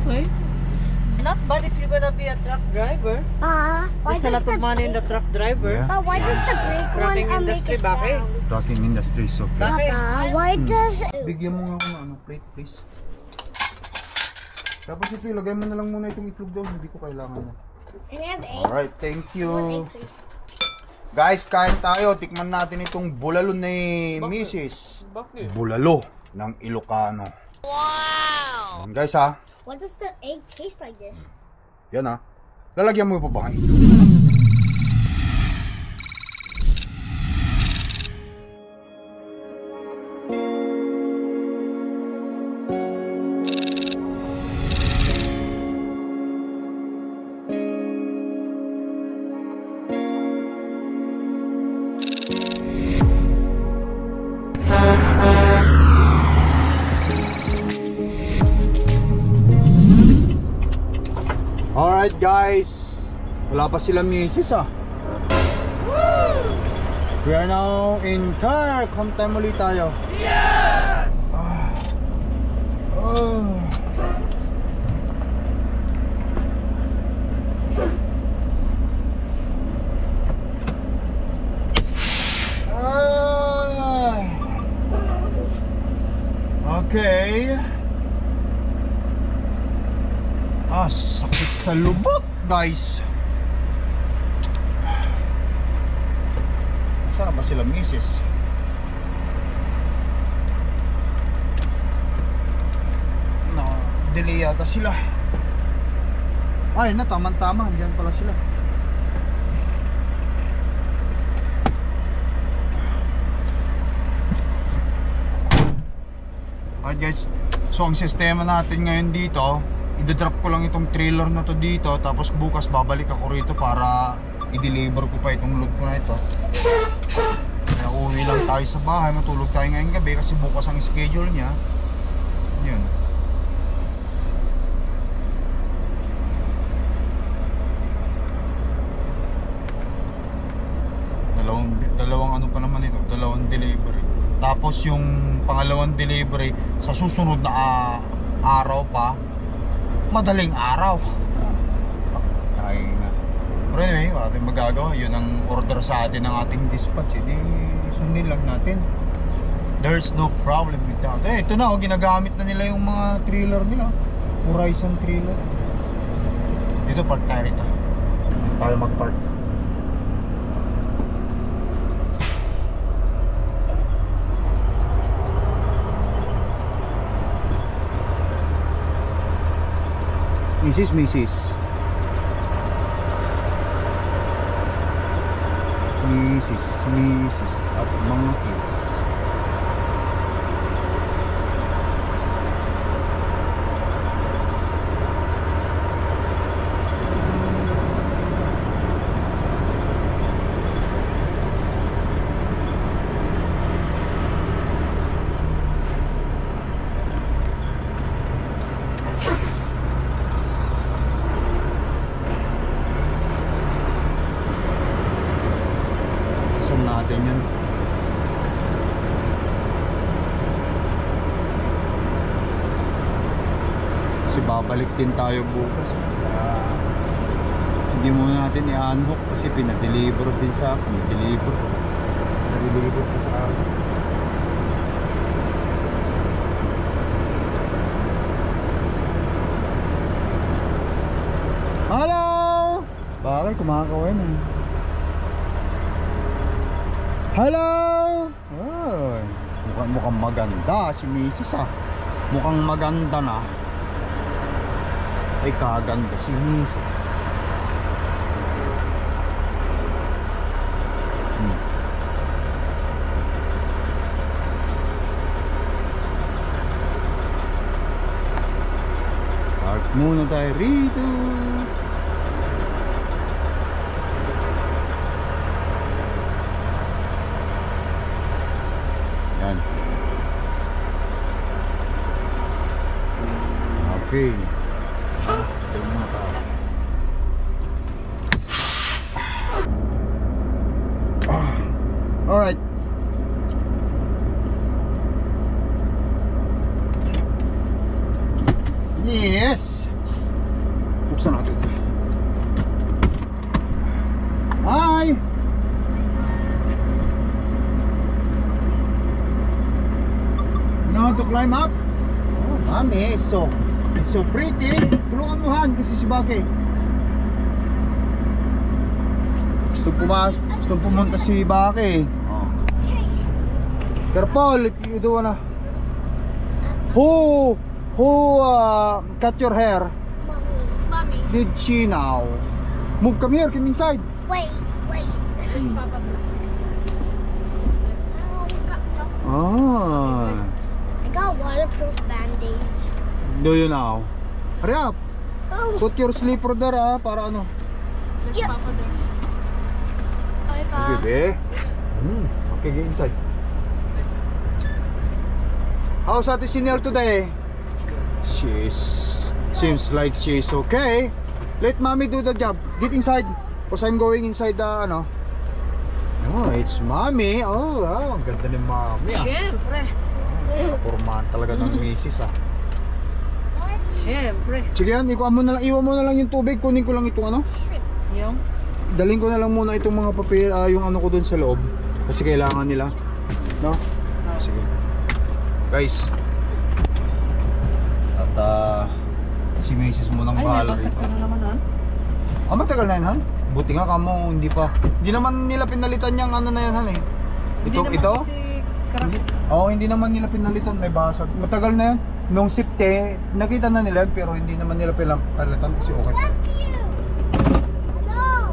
okay. It's not bad if you're gonna be a truck driver. Why There's a lot of money in the truck driver. Yeah. But why does the brake Trucking one industry, make a bakit? sound? Trucking industry is okay. Papa, why does Bigyan mo nga ako ng ano, plate please. Tapos ito, ilagay mo na lang muna itong itlog doon. Hindi ko kailangan na. Can I have 8? Alright, thank One you. egg, please. Guys, kain tayo. Tikman natin itong bulalo ni Mrs. Bakit? Bulalo ng Ilocano. Wow! Yan, guys ha. What does the egg taste like this? Yan ha. Lalagyan mo pa ba kayo? Alright guys, wala pa sila misis ah. We are now in car. Come time ulit tayo. Yes! Okay. Sakit sa lubot, guys. Saan ba sila misis? No, delay yata sila. Ay, na tama-tama, diyan pala sila. Alright guys, so ang sistema natin ngayon dito, i-drop ko lang itong trailer na to dito, tapos bukas babalik ako rito para i-deliver ko pa itong load ko na ito. Kaya uwi lang tayo sa bahay, matulog tayo ngayong gabi kasi bukas ang schedule niya. Yun. Dalawang ano pa naman ito, dalawang delivery. Tapos yung pangalawang delivery sa susunod na araw pa, madaling araw. Ay na. Pero anyway, wala tayong magagawa. Yun ang order sa atin ng ating dispatch. Hindi sundin lang natin. There's no problem with that. Ito na, ginagamit na nila yung mga trailer nila. Horizon trailer. Dito park tayo rito. Tayo mag-park. Mrs. at mga kids. Natin yun. Kasi babalik din tayo bukas. Hindi muna natin i-unhook kasi pinadeliver din sa akin. Pinadeliver pa sa akin. Hello! Bakit kumakawin eh? Hello! Ay, mukhang maganda si Mrs. ah. Mukhang maganda na. Ay, kaganda si Mrs. Park muna tayo rito. Yan. Okay. Alright. Yes. Buksan natin. Hi! You know how to climb up? Oh, mami, it's so pretty. Tulungan mo Han kasi si Baki. Gusto pumunta si Baki. Oh. Careful if you do wanna. Who cut your hair? Mommy. Did she now? Move, come here, come inside. Wait. Ah. I got waterproof band-aids. Do you now? Hurry up. Oh. Put your slipper there para ano. Let's Yeah. papa there. I got. Bebe. Okay, get inside. How's Ate Sinel today? Seems like she's okay. Let mommy do the job. Get inside. Cause I'm going inside the ano. Oh, it's mommy. Oh, wow, ang ganda ni mommy Siyempre. Pormahan talaga ng misis Siyempre. Sige yan, iwan mo na lang yung tubig. Kunin ko lang itong ano. Yung? Daling ko na lang muna itong mga papel, yung ano ko dun sa loob. Kasi kailangan nila. No? Sige. Guys. At si misis mo nang Ay, may bahala basag rito. ka na naman, ha? Matagal na yan, Han? Buti nga kamo, hindi pa. Hindi naman nila pinalitan yung ano na yan, Han eh. Hindi naman Ito? kasi karakit. Oo, hindi naman nila pinalitan, may basag. Matagal na yan. Nung sipte, nakita na nila pero hindi naman nila pinalitan kasi okay. Hello.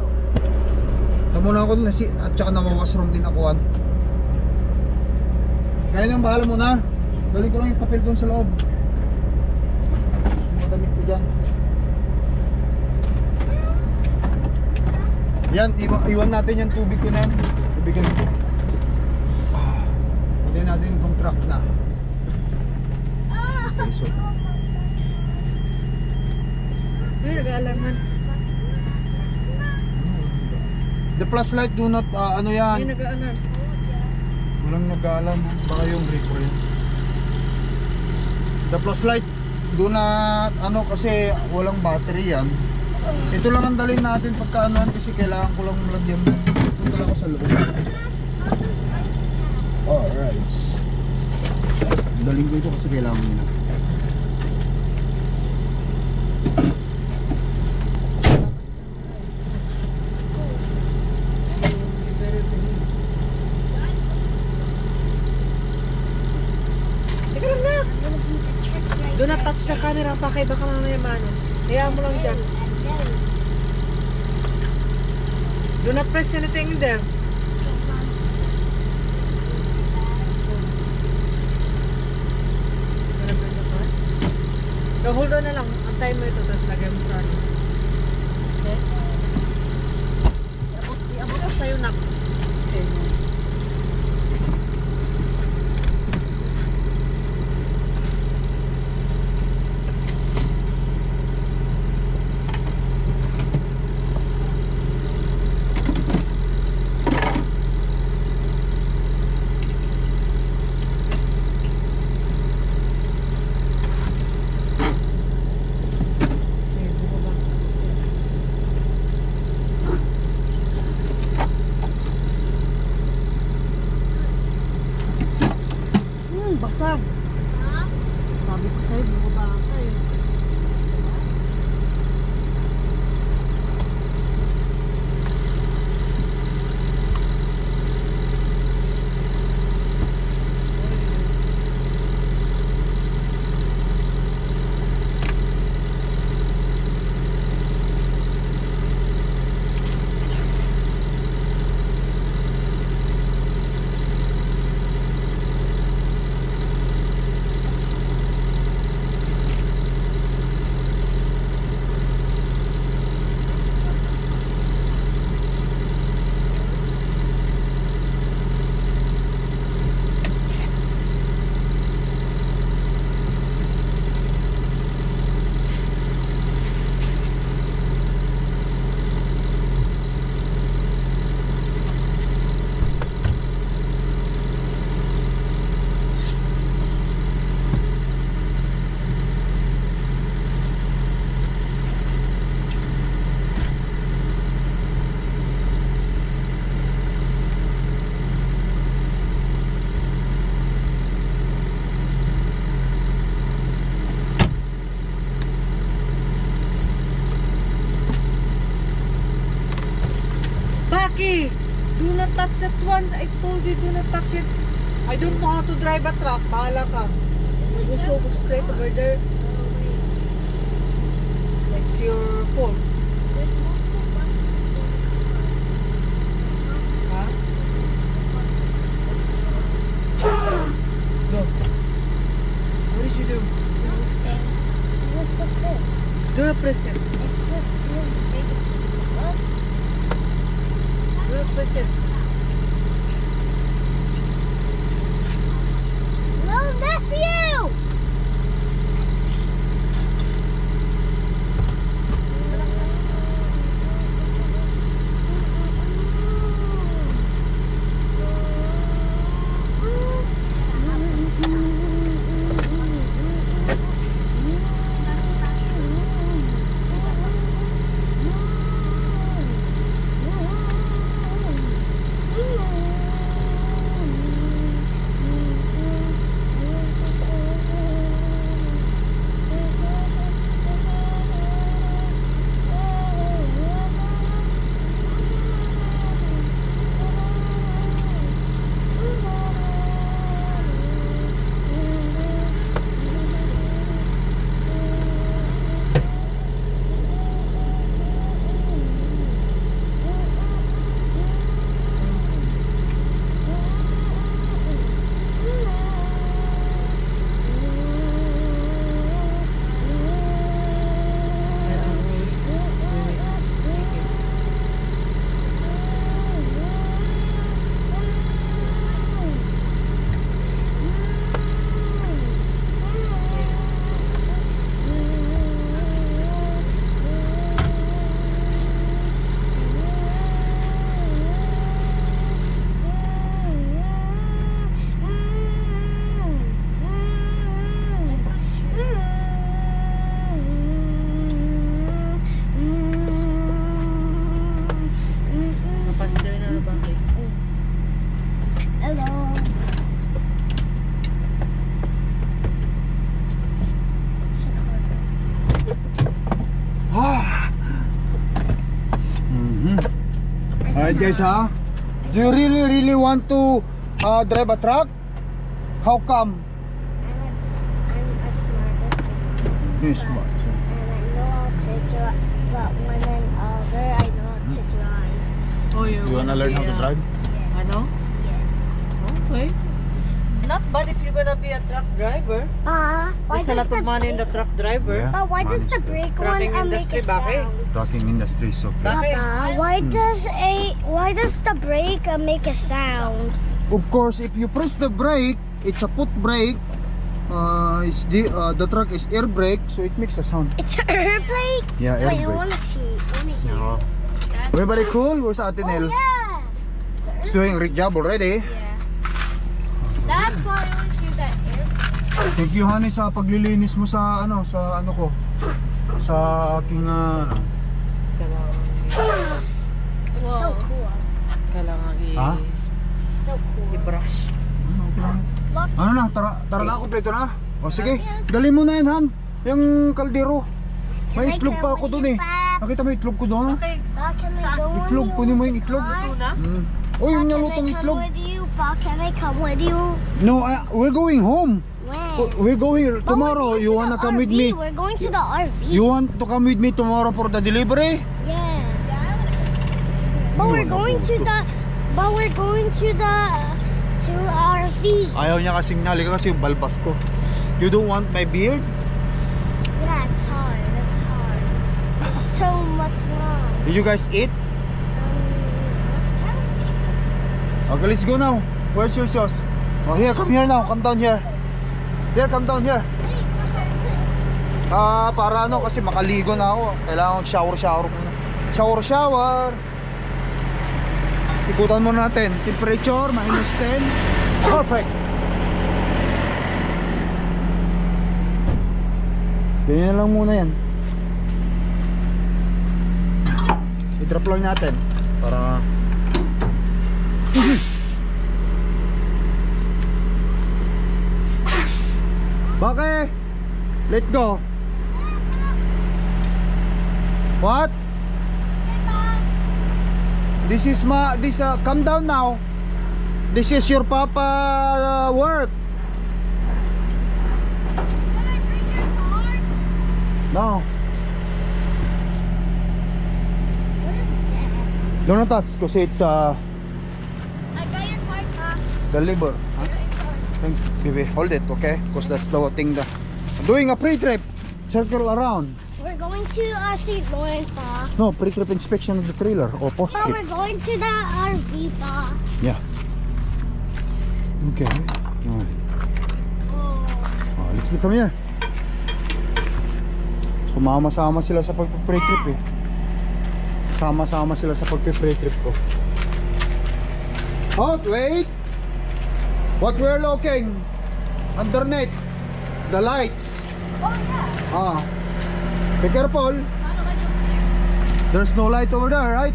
Tama na ako at saka namawashroom din ako, Han. Kaya lang, bahala mo na. Galing ko lang yung papel doon sa loob. Sumadamit ko dyan. Yan, iwan natin yung tubig ko na yan. Tubigan ko. Patayin natin itong truck na. Okay, so. Ay, nag-aalarman. The plus light do not, ano Ay, yan. nag-aalarm. Walang nag-aalam. Baka yung breaker yun. The plus light do not, ano kasi walang battery yan. Ito lang ang dalhin natin pagka anuhan kasi kailangan ko lang malagyan. Punta lang ako sa loob. Alright. Dalhin ko ito kasi kailangan nila. Teka lang na. Do not touch the camera pa kay baka mamaya mano. Hayaan mo lang dyan. Do not press anything there. So, hold on na lang. Antay mo ito, tapos lagay mo sa ano. Okay? Iabot ko sa'yo na. Okay. Baki, do not touch that one. I told you, do not touch it. I don't know how to drive a truck. Bahala ka. Go straight over there. It's your fault. There's multiple buttons in the car. Huh? Go. What did you do? And what's this? Do not press it. It's just this big slip. Do not press it. Little nephew! Faster na na Baki. Hello. Alright guys, ha? Do you really want to drive a truck? How come? I'm a smartest. You're smart. And I know how to drive, but when I'm older, I know how to drive. Oh, You wanna learn how to drive? Ano? Yeah. Okay. Not bad if you're gonna be a truck driver. Why There's a does lot of money in the truck driver. Yeah. But why does the brake one Trucking make industry, a bakit? sound? Trucking industry is okay. Bakit? Papa, why does the brake make a sound? Of course, if you press the brake, it's a foot brake. It's the truck is air brake, so it makes a sound. It's an air brake? Yeah, air Wait, I brake. wanna see. I wanna hear. Yeah. Everybody cool? Where's Ate Oh Nel? yeah. She's doing a great job already. That's why I always hear that air. Thank you honey sa paglilinis mo sa ano ko. Sa aking It's so cool. Kailangan Ha? It's so cool. i-brush. Look. Ano na, tara na, kompleto na. O sige, dali mo na yan Han. Yung kaldero. May itlog pa ako doon eh. Nakita mo itlog ko doon ha? Okay. Can I go Itlog, on kunin mo yung itlog. Ito na? Oh, yung Can I nalutong come itlog. with you? Pa, can I come with you? No, we're going home. When? We're going But tomorrow. we're going You to wanna the come with RV. me? We're going to the RV. You want to come with me tomorrow for the delivery? Yeah. But we're going to the. But we're going to the RV. Ayaw niya kasing nalika kasi yung balbas ko. You don't want my beard? Yeah, it's hard. It's hard. There's so much long. Did you guys eat? Okay, let's go now. Where's your sauce? Oh, here, come here now. Come down here. Here, come down here. Para ano, kasi makaligo na ako. Kailangan shower muna. Shower. Ikutan muna natin. Temperature, -10. Perfect. Ganyan lang muna yan. I-drop lang natin para Bakit? Let go. What? This is calm down now. This is your papa work. Can I bring your car? No. What is that? Don't touch because it's I got your card, Pa. the labor. Huh? Thanks, baby. Hold it, okay? Because that's the thing that I'm doing a pre-trip. Circle around. We're going to St. Lawrence, Pa. No, pre-trip inspection of the trailer or Pa, post-trip. we're going to the RV, Pa. Yeah. Okay. Alright. Oh. Oh, let's get come here. Sumama-sama sila sa pagpe-pre-trip eh. Sama-sama sila sa pagpe-pre-trip ko. Oh, wait. What we're looking underneath the lights. Oh, yeah. Ah. Be careful. There's no light over there, right?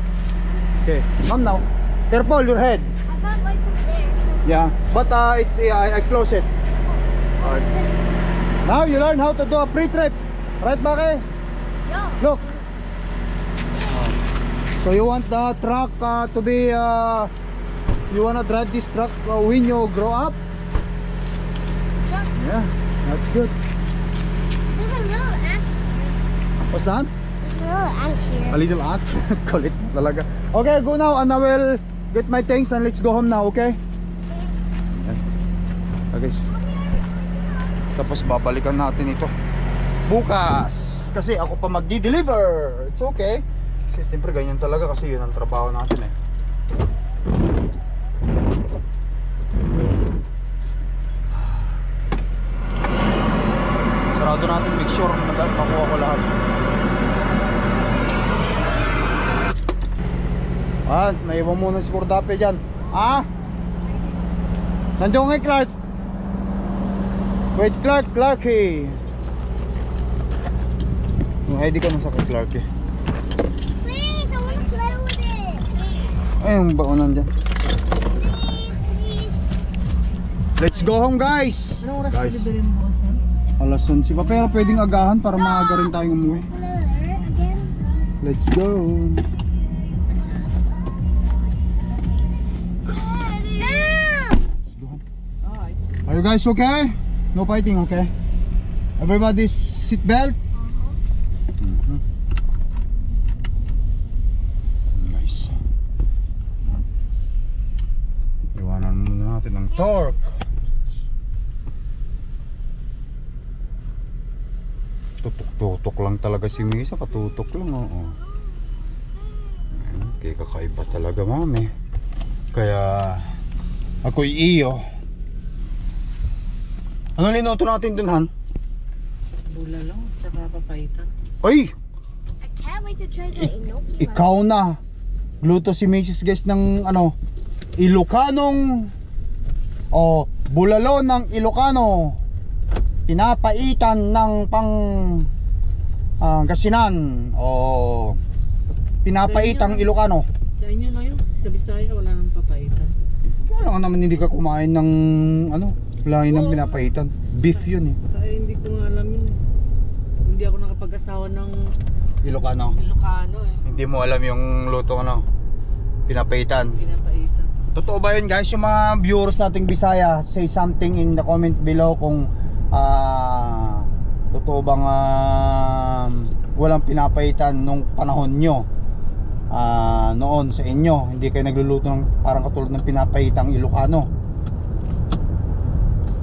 Okay, come now. Careful your head. I thought lights up there. Yeah, but it's I close it. Alright. Now you learn how to do a pre-trip. Right, Bake? Yeah. Look. So you want the truck to be you wanna drive this truck when you grow up? Sure. Yeah, that's good. There's a little ant here. What's that? There's a little ant here. A little ant. Kulit talaga. Okay, go now and I will get my things and let's go home now, okay? Okay. Tapos babalikan natin ito bukas kasi ako pa magdi-deliver. It's okay. Kasi siyempre ganyan talaga kasi yun ang trabaho natin eh. Sarado natin, make sure makuha ko lahat. Naiwan muna si Cordape dyan. Nandiyan kay Clark. Wait, Clark eh. Yung ID ka nasa kay Clark eh. Please, I want to play with it. Please, Ayun, baonan dyan. please. Let's go home, guys. Anong oras Guys, delivery mo, Sam? alas 11 pa. Pero pwedeng agahan para maaga rin tayong umuwi. Again. Let's go. Let's go home. Ah, I see. Are you guys okay? No fighting, okay? Everybody's seatbelt? Nice. Iwanan muna natin ng torque. Tutok-tutok lang talaga si Misa. Katutok lang, oo. Okay, kakaiba talaga, mami. Kaya ako'y iyo. Ano linuto natin dun, Han? Bula lang, tsaka papaitan. Ay! I can't wait to try the enoki. Ikaw na. Luto si Mrs. guys ng ano, Ilocanong bulalo ng Ilocano. Pinapaitan ng pang gasinan pinapaitang Ilocano. Sa inyo lang yun, kasi sa Bisaya wala nang papaitan. Wala naman hindi ka kumain ng wala ng pinapaitan. Beef yun eh. Kaya hindi ko nga alam yun. Hindi ako nakapag-asawa ng Ilocano. Ilocano eh. Hindi mo alam yung luto pinapaitan. Pinapaitan. Totoo ba yun, guys? Yung mga viewers nating Bisaya, say something in the comment below kung totoo bang walang pinapaitan nung panahon nyo noon sa inyo. Hindi kayo nagluluto ng parang katulad ng pinapaitang Ilocano.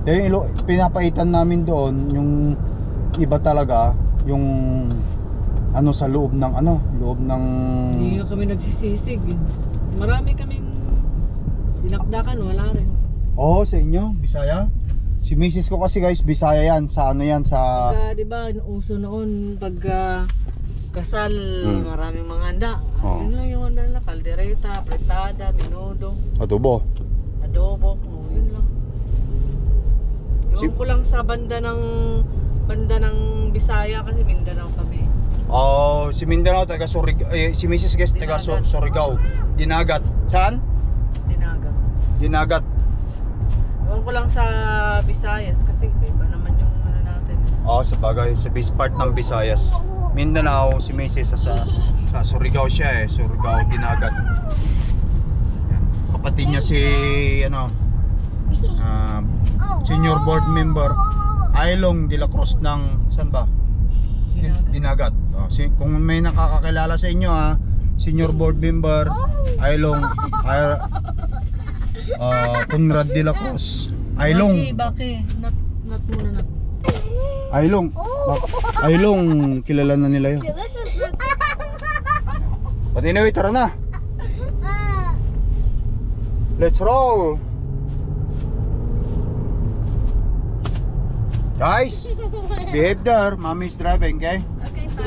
Yung pinapaitan namin doon, yung iba talaga, yung sa loob ng Hindi nga kami nagsisisig eh. Marami kaming dinakdakan, wala rin. Oo, sa inyo, Bisaya. Si Mrs. ko kasi guys, Bisaya yan. Sa sa Pagka, di ba, uso noon, pagka kasal, maraming mga handa. Oo. Yun lang yung handa nila, kaldereta, pretada, menudo, adobo. adobo, yun lang. Ewan ko lang sa banda ng Bisaya kasi Mindanao kami. Si Mindanao, taga Surigao. Si Mrs. guys, taga Surigao. Dinagat. Saan? Dinagat. Ewan ko lang sa Visayas kasi iba naman yung natin. Sa bagay, sa base part ng Visayas. Mindanao, si Mrs. sa Surigao siya eh. Surigao, Dinagat. kapatid niya si ano, senior board member Aylong de la Cruz ng saan ba? Dinagat. Kung may nakakakilala sa inyo senior board member Aylong Conrad de la Cruz. Aylong. Baki. Not muna na. Aylong, kilala na nila yun. But anyway, tara na. Let's roll. Guys, behave there. Mommy's driving, okay?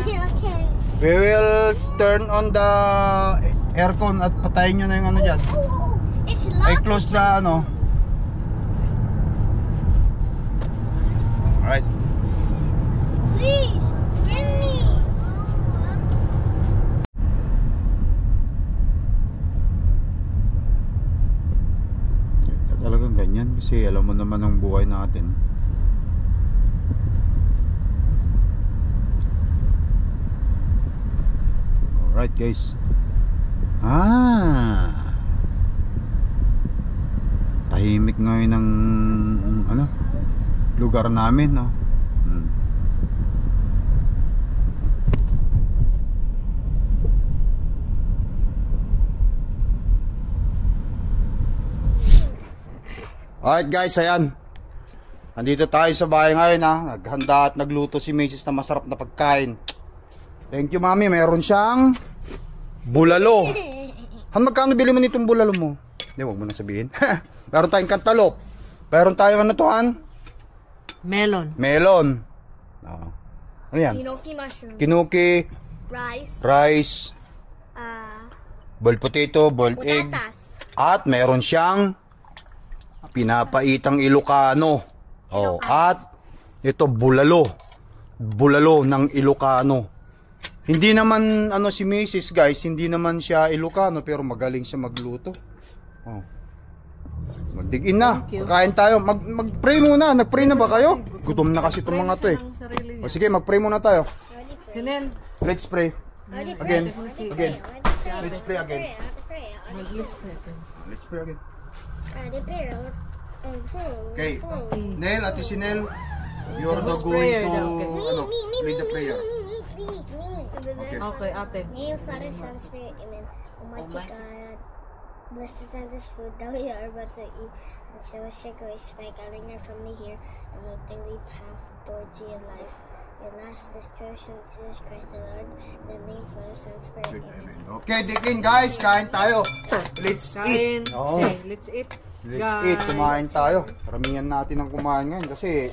Okay. We will turn on the aircon at patayin nyo na yung ano dyan. It's I locked. close the ano. Alright. Please, give me. Talagang ganyan kasi alam mo naman ang buhay natin. Alright guys. Tahimik ngayon ng ano, lugar namin, no? Alright guys, ayan. Nandito tayo sa bahay ngayon naghanda at nagluto si Mrs. na masarap na pagkain. Thank you mami, mayroon siyang bulalo. Magkano bili mo nitong bulalo mo? Hindi, wag mo na sabihin. Meron tayong kantalop. Meron tayong ano to, Melon. Ano yan? Kinoki mushrooms. Kinuki, rice, boiled potato, boiled egg. Patatas. At meron siyang pinapaitang Ilocano. At ito bulalo. Bulalo ng Ilocano. Hindi naman ano si Mrs. guys, hindi naman siya Ilocano pero magaling siya magluto. Mag-dig in na. Kakain tayo. Mag-pray muna. Nag-pray na ba kayo? Gutom na kasi itong mga to sige, mag-pray muna tayo. Sinel. Let's pray. Again. Let's pray again. Let's pray again. Okay. Nel, Ate Sinel, you're the going to lead the prayer. Okay, ate. Name, Father, Son, Spirit, Amen. Almighty God, bless us and this food that we are about to eat, and show us your grace by guiding our family here, and letting we path towards your life. Your last destruction, Jesus Christ the Lord, in the name, Father, Son, Spirit, Amen. Okay, dig in guys, kain tayo. Let's eat. Let's eat. Let's eat, kumain tayo. Karamihan natin ang kumain ngayon kasi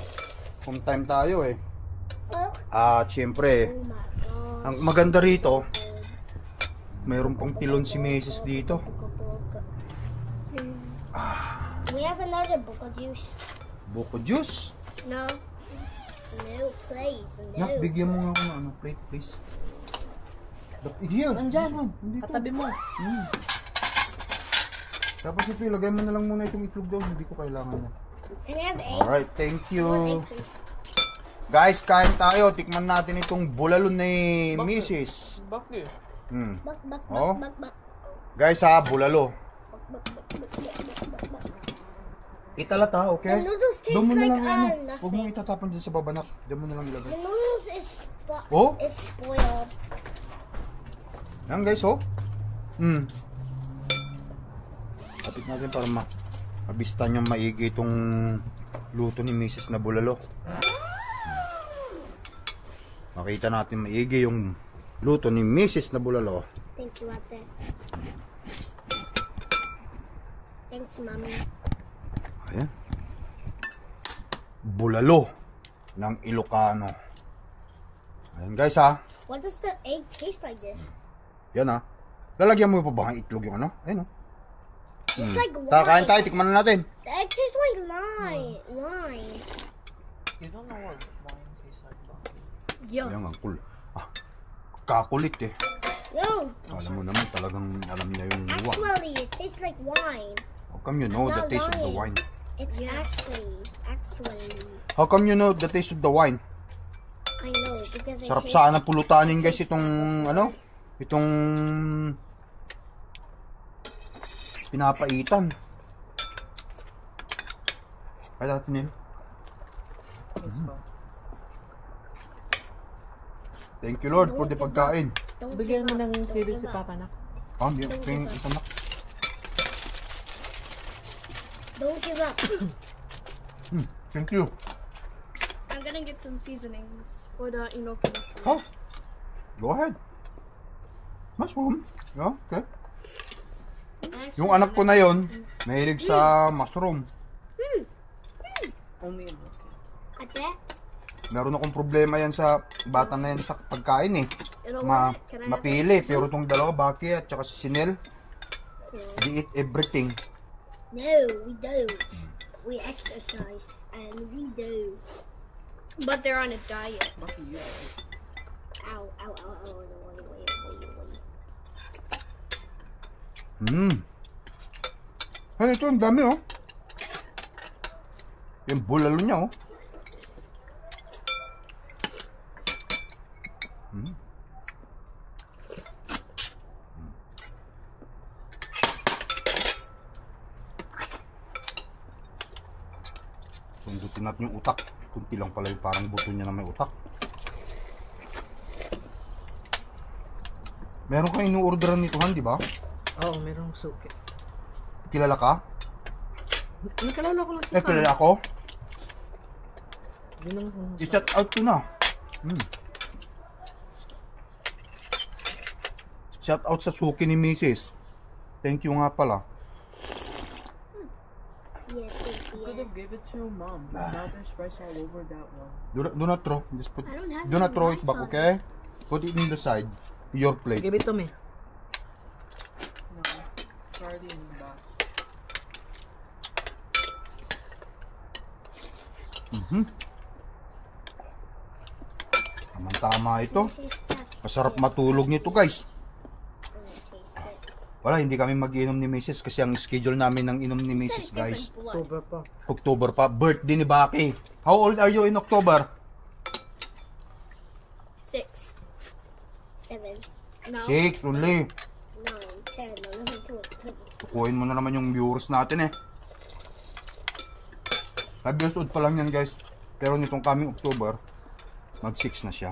home time tayo At syempre, ang maganda rito, mayroon pang pilon si Mrs. dito. We have another buko juice. Buko juice? No. No, please. No. Nak, bigyan mo nga ako ng plate, please. Here. Nandyan. Katabi mo. Tapos ito, ilagay mo na lang muna itong itlog doon. Hindi ko kailangan na. Can I have egg? Alright, thank you. One egg, please. Guys, kain tayo. Tikman natin itong bulalo ni Mrs. Bakit? Bak. Guys bulalo. Italat okay? The noodles taste Doon mo na like lang yan. nothing. Huwag mo itatapon dyan sa babanak. Doon mo na lang ilagay. The noodles is spoiled. Yan guys, Kapit natin para mabista niyang maigi itong luto ni Mrs. na bulalo. Makita natin maigi yung luto ni Mrs. na bulalo. Thank you, Ate. Thanks, Mommy. Ayan. Bulalo ng Ilocano. Ayan guys What does the egg taste like this? Yan lalagyan mo pa ba ang itlog yung ano? Ayan It's like wine. Kakain tayo, tikman na natin. The egg tastes like wine. You don't know what wine tastes like. Yo. Ayan cool. Kakulit No. Alam mo naman talagang alam niya yung wine. Actually, it tastes like wine. How come you know the not taste of the lying. wine? It's actually. How come you know the taste of the wine? I know because Sarap sana pulutanin guys itong ano? Itong pinapaitan. Ay, lahat nil. Let's go. Thank you, Lord, for the pagkain. Don't Bigyan mo give up. ng Don't series si give up. Papa na. Hindi ako yung isa na. Don't give up. Thank you. I'm gonna get some seasonings for the enoki mushroom. Oh, go ahead. Mushroom. Yeah, okay. Yung anak ko na yon, mahilig sa mushroom. Only enoki. Ate? Meron akong problema yan sa bata na yan sa pagkain eh. You know what? Can I have Mapili, pero itong dalawa, Baki at saka si Sinel, they eat everything. No, we don't. We exercise and we do. But they're on a diet. Lucky you. Ow, ow, ow, ow. Wait. Ay, ito, ang dami oh. Yung bulalo niya oh. Sundutin natin yung utak. Kunti lang pala yung parang buto niya na may utak. Meron kang inu-orderan nito, Han, di ba? Oo, merong suki. Kilala ka? Nakalala ko lang si Kilala ako? Binang I-shout out ko na. Shout out sa suki ni Mrs. Thank you nga pala. Yes, could have gave it to Mom. Now there's rice all over that one. Do not throw. Just put. I don't have Do not any throw it rice back, on okay? Put it in the side. Your plate. Give it to me. No, it's already in the back. Tama ito. Taste that. Masarap matulog nito, guys. I'm gonna taste it. Wala, hindi kami mag-inom ni Mrs. kasi ang schedule namin ng inom ni Mrs. guys. October pa. October pa. Birthday ni Baki. How old are you in October? 6. 7, No. 6 only. 9, 10, 11, 12, 13. Kukuhin mo na naman yung viewers natin eh. 5 years old pa lang yan, guys. Pero nitong coming October, mag 6 na siya.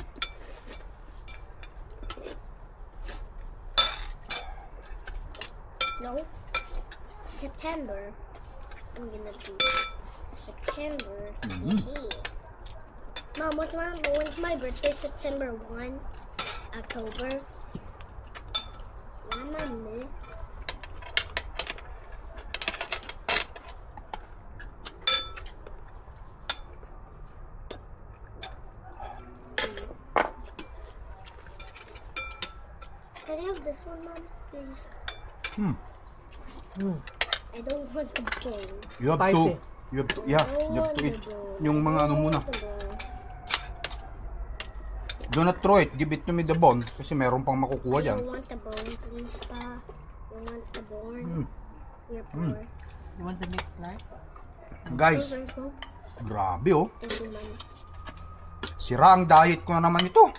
No. September. I'm gonna do September. Mom, when's my birthday? September 1. October. Mama, me. Can I have this one, Mom? Please. I don't want the bone. You have Spicy. to, yeah, you have to eat yung mga ano muna. Do not throw it, give it to me the bone kasi meron pang makukuha I dyan. don't want the bone, please, Pa. I want the bone. Here, poor. You want the meat like? Guys, Where's Mom? grabe oh. Thank you, Mom. Sira ang diet ko na naman ito.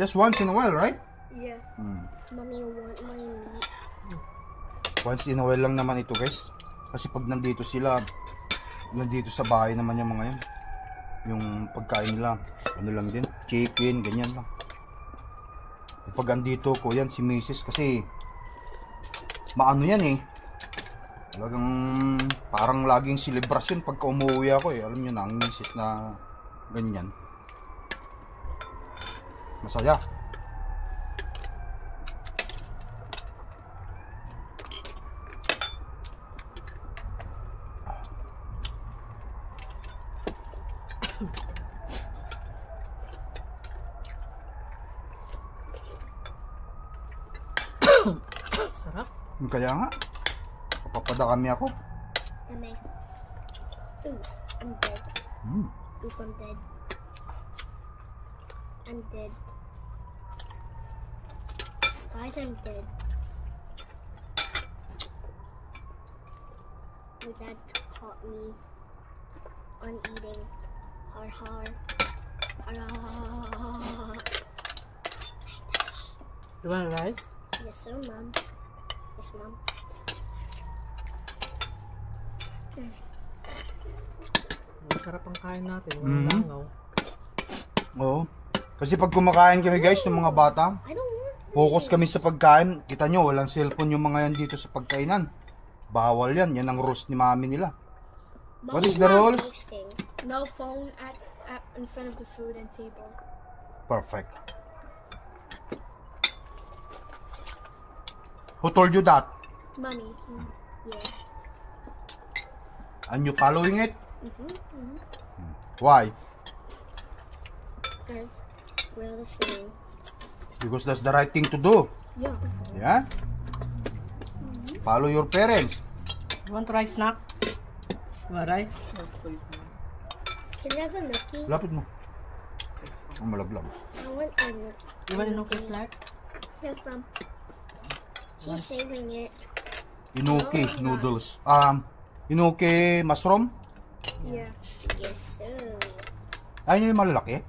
Just once in a while, right? Yeah. Mommy, you want my meat? Once in a while lang naman ito, guys. Kasi pag nandito sila, nandito sa bahay naman yung mga yan. Yung pagkain nila, ano lang din, chicken, ganyan lang. Pag andito ko, yan si Mrs. kasi maano yan eh. Talagang parang laging selebrasyon pagka umuwi ako eh. Alam nyo na, ang Mrs. na ganyan. Masaya. Sarap. Kaya nga, papapadakami ako. Mami. Oof, I'm dead. Oof, I'm dead. I'm dead. Guys, I'm dead. My dad caught me on eating har har. Har har. You want rice? Yes, sir, Mom. Yes, Mom. Masarap ang kain natin. Mhm. Walang langaw. Oo. Kasi pag kumakain kami guys, ng mga bata, I don't want focus kami sa pagkain. Kita nyo, walang cellphone yung mga yan dito sa pagkainan. Bawal yan. Yan ang rules ni mami nila. What is the rules? posting. No phone at in front of the food and table. Perfect. Who told you that? Mommy. Yeah. And you following it? Why? Because we're listening. Because that's the right thing to do. Yeah. Yeah? Follow your parents. You want rice snack? You want rice? Can I have a nookie? Lapit mo. Ang malaglag. I want a nookie. You want a nookie flag? Yes, Mom. She's saving it. Inoki noodles. Inoki mushroom? Yeah. Yes, sir. Ayun yung malalaki.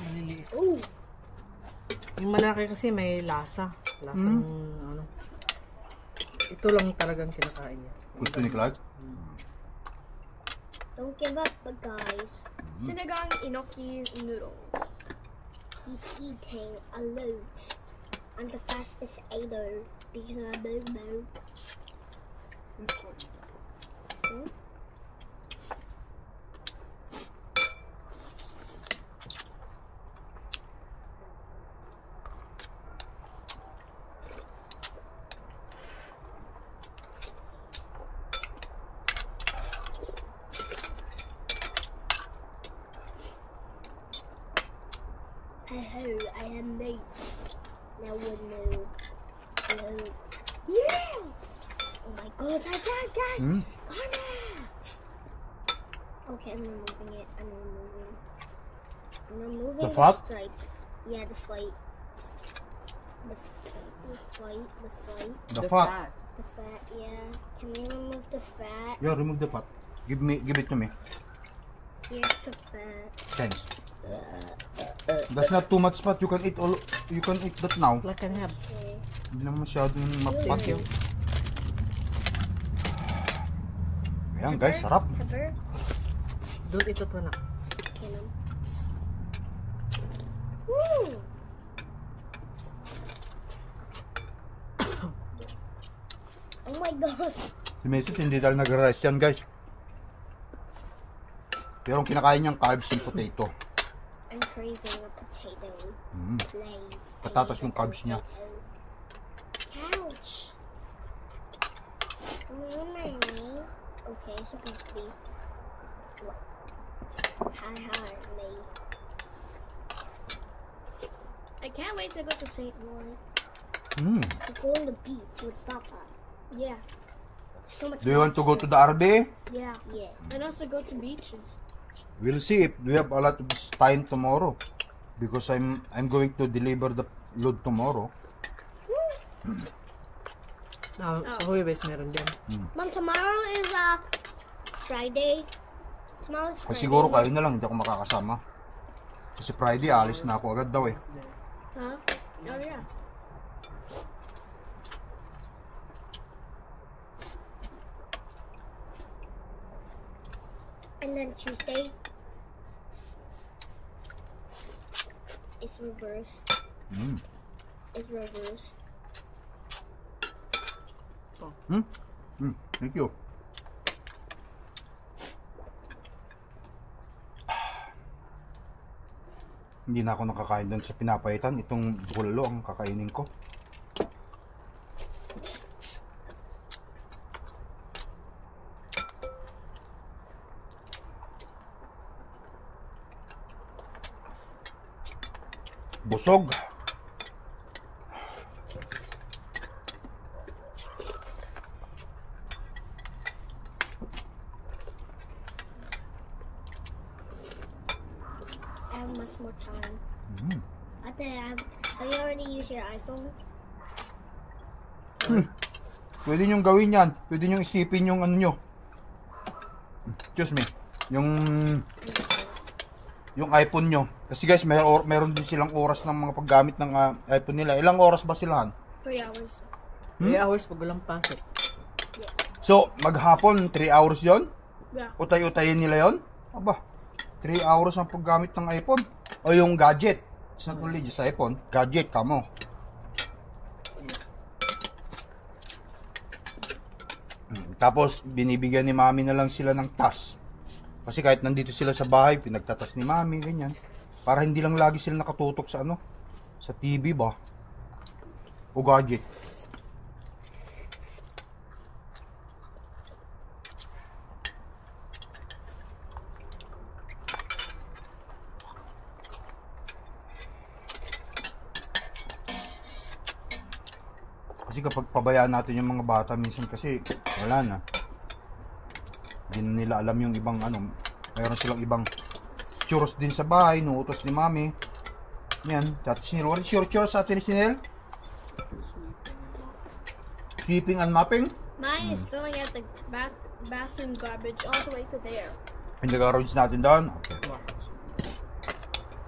Maliliit. Ooh. Yung malaki kasi may lasa. Lasang ano. Ito lang talagang kinakain niya. Gusto ni Clark? Don't give up, guys. Sinigang enoki noodles. Keep eating a lot. I'm the fastest eater because I move. I am mate. Now we know. Yeah! Oh my god, I got Hmm? Ghana! Okay, I'm removing it. I'm removing The the fat? stripe. Yeah, the fight. The fight. The fat. The fat, yeah. Can we remove the fat? Yeah, remove the fat. Give it to me. Here's the fat. Thanks. That's not too much fat. You can eat that now. Like can have. Okay. Hindi naman masyadong mapat. Thank you. Ayan guys, sarap. Pepper. Don't eat it pa na. Okay, ma'am. Woo! Oh my gosh. Si Mrs. hindi dahil nag-rice yan guys. Pero ang kinakain niyang carbs yung potato. I'm craving a potato. Please. I Patatas need yung a carbs niya. potato. Couch. Mommy. Okay, it's supposed to be. What? Hi, me. I can't wait to go to St. Lawrence. We're going to the beach with Papa. Yeah. So much. Do you want to go to the RV? Yeah. Yeah. And also go to beaches. We'll see if we have a lot of time tomorrow. Because I'm going to deliver the load tomorrow. Sa Huwebes meron din. Mom, tomorrow is Friday. Tomorrow's Friday. Siguro kayo na lang, hindi ako makakasama. Kasi Friday, alis na ako agad daw eh. Huh? Oh, yeah. And then Tuesday is reversed. It's reversed. Thank you. Hindi na ako nakakain doon sa pinapaitan. Itong bulalo ang kakainin ko. Busog. I have much more time. Ate, have you already used your iPhone? Pwede nyong gawin yan. Pwede nyong isipin yung ano nyo. Excuse me. Yung iPhone nyo. Kasi guys, meron din silang oras ng mga paggamit ng iPhone nila. Ilang oras ba silahan? 3 hours. 3 hours pag walang pasok. So, maghapon, 3 hours yon. Yeah. Utay-utayin nila yon. Aba, 3 hours ang paggamit ng iPhone. O yung gadget. It's not only just iPhone. Gadget, kamo. Tapos, binibigyan ni mami na lang sila ng task. Kasi kahit nandito sila sa bahay, pinagtatas ni mami, ganyan. Para hindi lang lagi sila nakatutok sa ano, sa TV ba? O gadget. Kasi kapag pabayaan natin yung mga bata, minsan kasi wala na. Hindi na nila alam yung ibang ano, mayroon silang ibang churros din sa bahay, nuutos ni mami. Yan, Ate Sinel. What is your churros, Ate Sinel? Sweeping and mopping? Mine is throwing out the bathroom garbage all the way to there. Yung nag-arrange natin doon? Okay.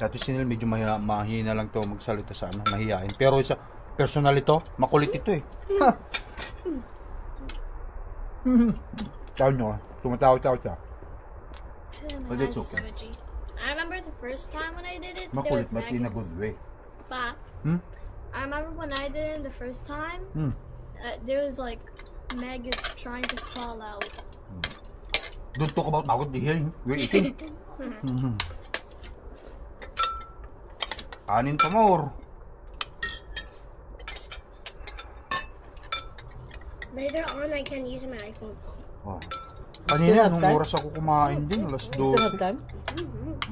Ate Sinel, medyo mahina lang to magsalita sa ano, mahihain. Pero sa personal ito, makulit ito eh. Tawag nyo ah. Tumatawa-tawa siya. But it's okay. I remember the first time when I did it, there Makulit, was but in a maggots. good way. But I remember when I did it the first time, there was like maggots trying to crawl out. Don't talk about maggot here. We're eating. Kanin pa more. Later on, I can use my iPhone. Oh. Kanina, nung oras ako kumain din, alas 12. time?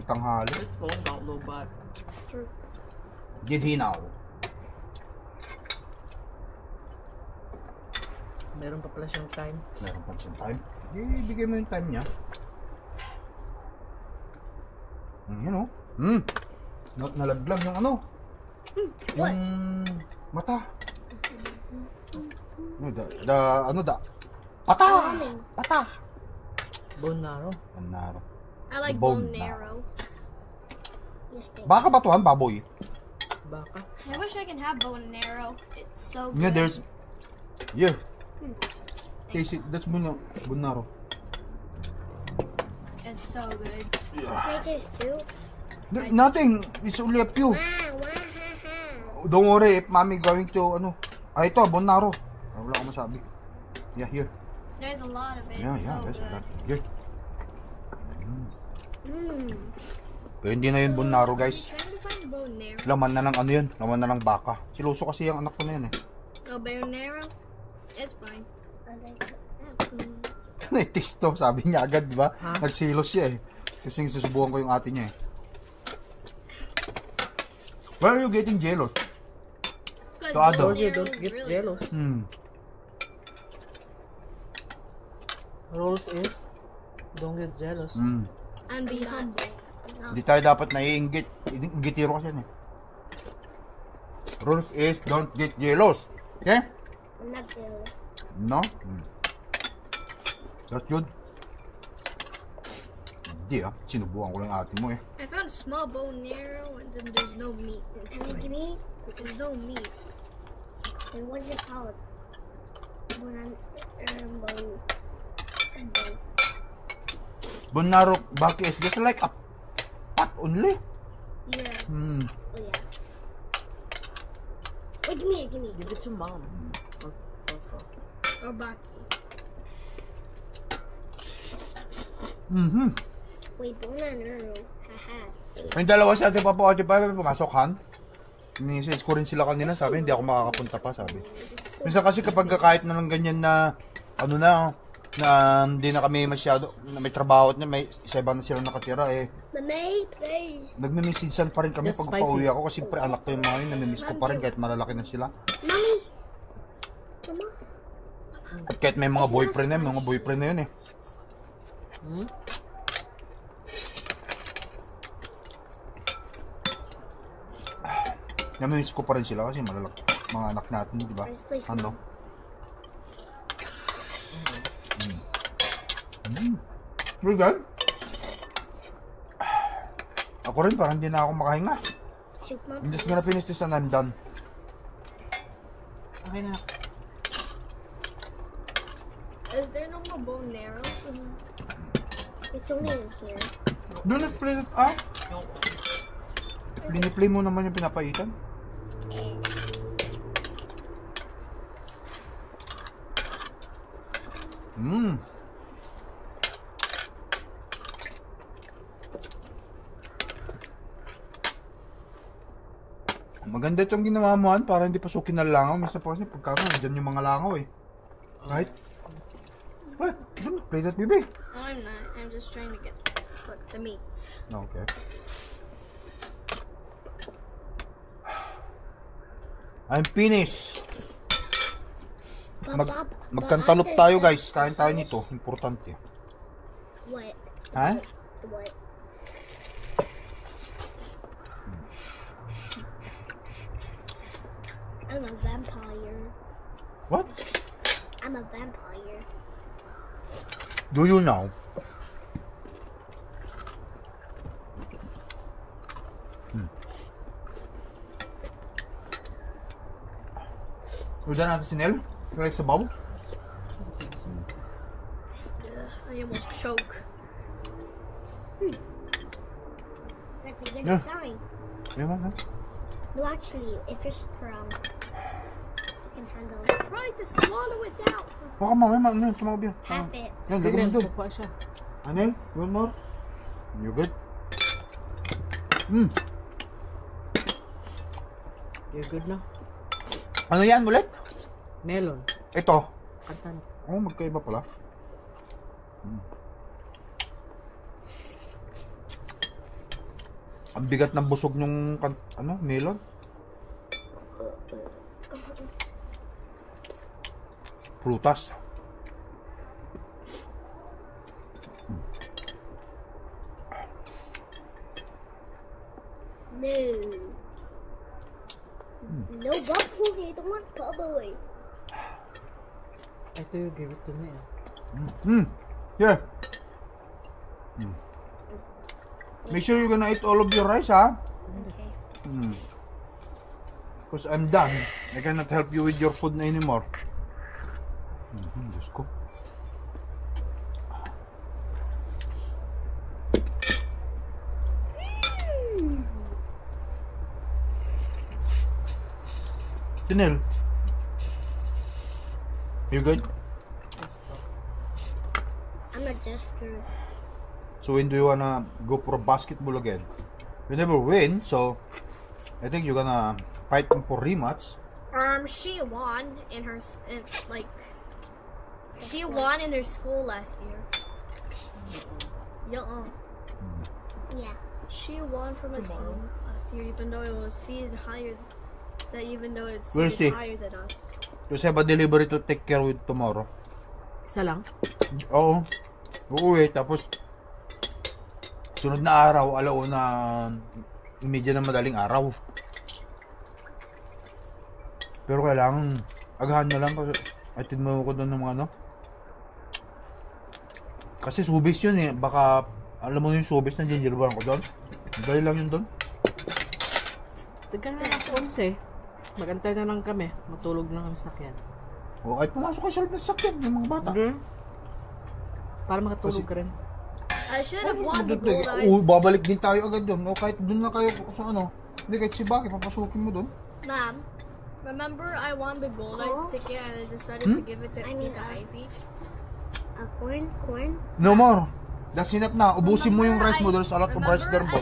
Tanghali. It's phone got low bat. Did he now? Meron pa pala siyang time. Meron pa siyang time. Ibigay mo yung time niya. Yun o. Nalaglag yung ano. Yung mata. Pata! Pata! Bone marrow. Naro. I like bone bone marrow. Yes, thank Baka ba to, baboy? Baka. I wish I can have bone marrow. It's so good. Yeah, there's... Yeah. Taste it. That's bunaro. It's so good. you. Can I taste too? Nothing. It's only a few. Wow, wow, ha, ha. Don't worry if mommy going to, ano. Ito, bunaro. Wala akong masabi. Yeah, here. There's a lot of it. Yeah, It's so that's good. that. Here. Pero hindi na yun bunaro, guys. I'm trying to find bone marrow. Laman na ng ano yun. Laman na ng baka. Siluso kasi yung anak ko na yun eh. Oh, bone marrow? It's fine. I like that. Na-taste to, sabi niya agad, di ba? Ha? Nagsilos siya eh. Kasi susubukan ko yung ate niya eh. Where are you getting jealous? Because To add Told bone you, marrow don't is get really jealous. Rules is, don't get jealous. good. And be humble. Hindi tayo dapat naiinggit. Inggitiro kasi yan eh. Rules is don't get jealous. Okay? I'm not jealous. No? That's good. Hindi ah. Sinubukan ko lang ate mo eh. I found a small bone marrow and then there's no meat Can you inside. give me? There's no meat. Then what is it called? When I'm bone. Bunaro baki is just like a pot only. Yeah. Oh yeah. Wait, give me. Give it to mom. Or baki. Wait, no. Haha. Yung dalawa sa ating papa pumasok han. Message ko rin sila kanina, sabi hindi ako makakapunta pa, sabi. Minsan kasi kapag kahit na lang ganyan na ano na hindi na kami masyado na may trabaho at may isa-iba na sila nakatira eh. Mamay, play. Nagmi-messagean pa rin kami Just pag spicy. pauwi ako kasi pre anak ko yung mga yun, namimiss ko pa rin kahit malalaki na sila. Mommy. Mama. At kahit may mga boyfriend na yun eh. Namimiss ko pa rin sila kasi malalaki mga anak natin, di ba? Nice place, Ano? Very good. Ako rin parang hindi na ako makahinga. Shoot, Mom. I'm just gonna finish this and I'm done. Okay na. Is there no more bone marrow? It's only in here. Do not play it up. Biniplay mo naman yung pinapaitan. Maganda itong ginawa mo, Han, para hindi pasukin ng langaw. Minsan pa kasi pagkakaroon, dyan yung mga langaw eh. Right? What? Don't play that, baby. No, I'm not. I'm just trying to get the meat. Okay. I'm finished. Magkantalop tayo, guys. Kain tayo nito. Importante. What? Ha? What? I'm a vampire. What? I'm a vampire. Do you know? Udah natin si Nel? Right sa bowl? I almost choke. That's a good Yeah. sign. Yeah, man. No, actually, if you're strong, you can handle I it. tried to swallow it down. Baka mamaya, ano yun, sumabi yan. Half it. Yan, Sige, gagawin doon. kukuha siya. Anel, you want more? You good? You're good na. Ano yan ulit? Melon. Ito. Kantan. Oh, magkaiba pala. Ang bigat ng busog yung melon. Prutas. No. No bubble. I don't want bubble. Ito yung give it to me. Yeah. Make sure you're gonna eat all of your rice, ha? Okay. Because I'm done. I cannot help you with your food anymore. Diyos ko. Tinel, you good? I'm a jester. So when do you wanna go for basketball again? You never win, so I think you're gonna fight for rematch. She won in her she won in her school last year. Yeah. She won from a team last year, even though it was seeded higher. Even though it's We'll see. seeded higher than us. Just have a delivery to take care with tomorrow. Isa lang? Oo. Uuwi, tapos sunod na araw, alauna, medyo na madaling araw. Pero kailangan, agahan na lang kasi atid mo ko doon ng mga ano. Kasi subis yun eh, baka alam mo yung subis na gingerbread ko doon. Dali lang yun doon. Tignan na ng 11. Magantay na lang kami. Matulog na kami sa sakyan. O kahit pumasok kayo sa loob ng sakyan, yung mga bata. Para makatulog ka rin. I should have won the gold eyes. Babalik din tayo agad doon. O kahit doon na kayo sa ano. Hindi kahit si Baki, papasukin mo doon. Ma'am, remember I won the gold eyes ticket and I decided to give it to Tita Ivy? Corn? No more. That's enough na. Ubusin mo yung rice mo. There's a lot of rice there po.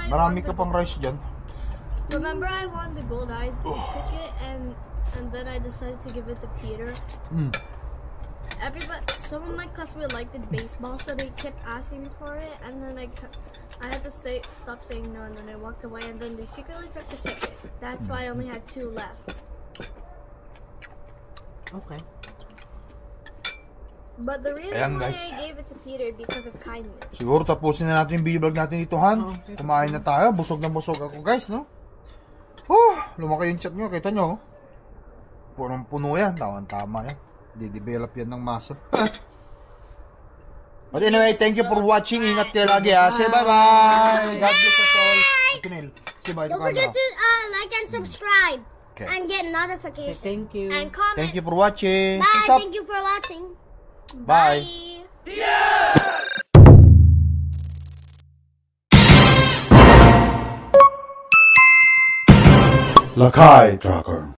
Marami ka pang rice dyan. Remember I won the gold eyes ticket and then I decided to give it to Peter. Some of my classmates liked the baseball, so they kept asking me for it, and then I had to stop saying no, and then I walked away, and then they secretly took the ticket. That's why I only had 2 left. Okay. But the reason Ayan, why guys. I gave it to Peter because of kindness. Siguro tapusin na natin yung video vlog natin dito, Han. Kumain na tayo. Busog na busog ako, guys, no? Lumaki yung chat nyo. Kita nyo. Punong-puno yan. Tama yan. Di-develop yan ng muscle. But anyway, thank you for watching. Ingat kayo lagi, ha. Say bye-bye. God bless us all. Say bye. Don't forget to like and subscribe. Okay. and get Say notifications. thank you. And comment. Thank you for watching. Bye. Peace out. Thank you for watching. Bye. Lakai Tracker.